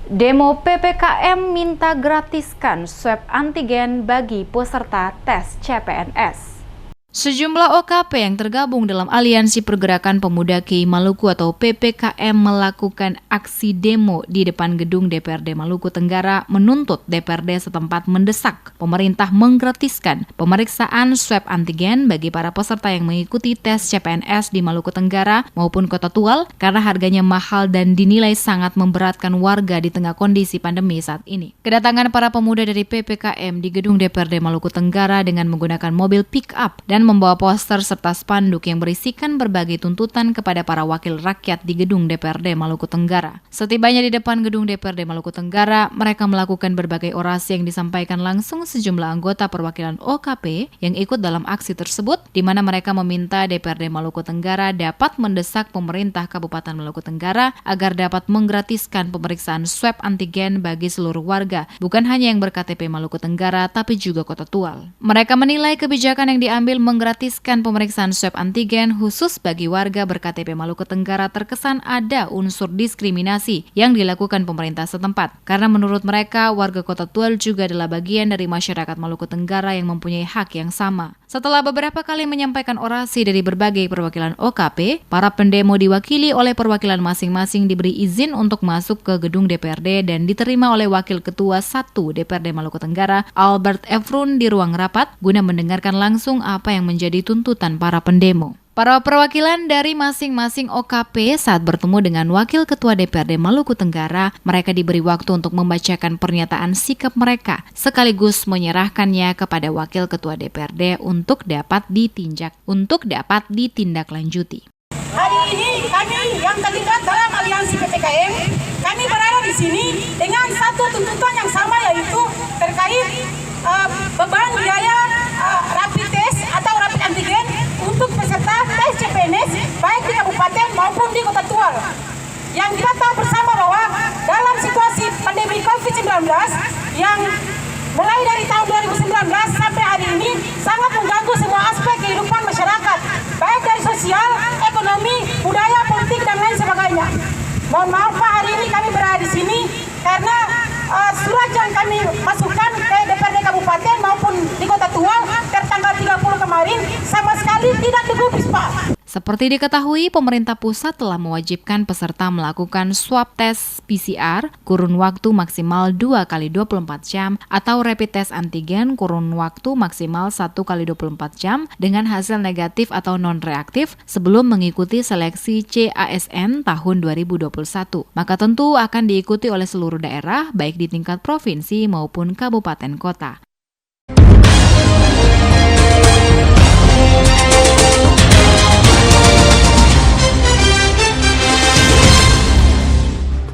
Demo PPKM minta gratiskan swab antigen bagi peserta tes CPNS. Sejumlah OKP yang tergabung dalam Aliansi Pergerakan Pemuda KI Maluku atau PPKM melakukan aksi demo di depan gedung DPRD Maluku Tenggara menuntut DPRD setempat mendesak pemerintah menggratiskan pemeriksaan swab antigen bagi para peserta yang mengikuti tes CPNS di Maluku Tenggara maupun Kota Tual karena harganya mahal dan dinilai sangat memberatkan warga di tengah kondisi pandemi saat ini. Kedatangan para pemuda dari PPKM di gedung DPRD Maluku Tenggara dengan menggunakan mobil pick-up dan membawa poster serta spanduk yang berisikan berbagai tuntutan kepada para wakil rakyat di gedung DPRD Maluku Tenggara. Setibanya di depan gedung DPRD Maluku Tenggara, mereka melakukan berbagai orasi yang disampaikan langsung sejumlah anggota perwakilan OKP yang ikut dalam aksi tersebut, di mana mereka meminta DPRD Maluku Tenggara dapat mendesak pemerintah Kabupaten Maluku Tenggara agar dapat menggratiskan pemeriksaan swab antigen bagi seluruh warga, bukan hanya yang berKTP Maluku Tenggara, tapi juga Kota Tual. Mereka menilai kebijakan yang diambil menggratiskan pemeriksaan swab antigen khusus bagi warga berKTP Maluku Tenggara terkesan ada unsur diskriminasi yang dilakukan pemerintah setempat. Karena menurut mereka, warga Kota Tual juga adalah bagian dari masyarakat Maluku Tenggara yang mempunyai hak yang sama. Setelah beberapa kali menyampaikan orasi dari berbagai perwakilan OKP, para pendemo diwakili oleh perwakilan masing-masing diberi izin untuk masuk ke gedung DPRD dan diterima oleh Wakil Ketua 1 DPRD Maluku Tenggara, Albert Efrun, di ruang rapat guna mendengarkan langsung apa yang menjadi tuntutan para pendemo. Para perwakilan dari masing-masing OKP saat bertemu dengan Wakil Ketua DPRD Maluku Tenggara, mereka diberi waktu untuk membacakan pernyataan sikap mereka, sekaligus menyerahkannya kepada Wakil Ketua DPRD untuk dapat ditindaklanjuti. Hari ini kami yang terlibat dalam aliansi PPKM, kami berada di sini dengan satu tuntutan yang sama, yaitu terkait beban biaya rapid test atau rapid antigen untuk peserta tes CPNS baik di kabupaten maupun di Kota Tual. Yang kita tahu bersama bahwa dalam situasi pandemi COVID-19 yang mulai dari tahun 2019 sampai hari ini sangat mengganggu semua aspek kehidupan masyarakat, baik dari sosial, ekonomi, budaya, politik, dan lain sebagainya. Mohon maaf Pak, hari ini kami berada di sini karena surat yang kami masukkan ke DPRD Kabupaten maupun di Kota Tual tertanggal 30 kemarin sama sekali tidak digubris Pak. Seperti diketahui, pemerintah pusat telah mewajibkan peserta melakukan swab tes PCR kurun waktu maksimal 2 kali 24 jam atau rapid test antigen kurun waktu maksimal 1 kali 24 jam dengan hasil negatif atau non-reaktif sebelum mengikuti seleksi CASN tahun 2021. Maka tentu akan diikuti oleh seluruh daerah baik di tingkat provinsi maupun kabupaten kota.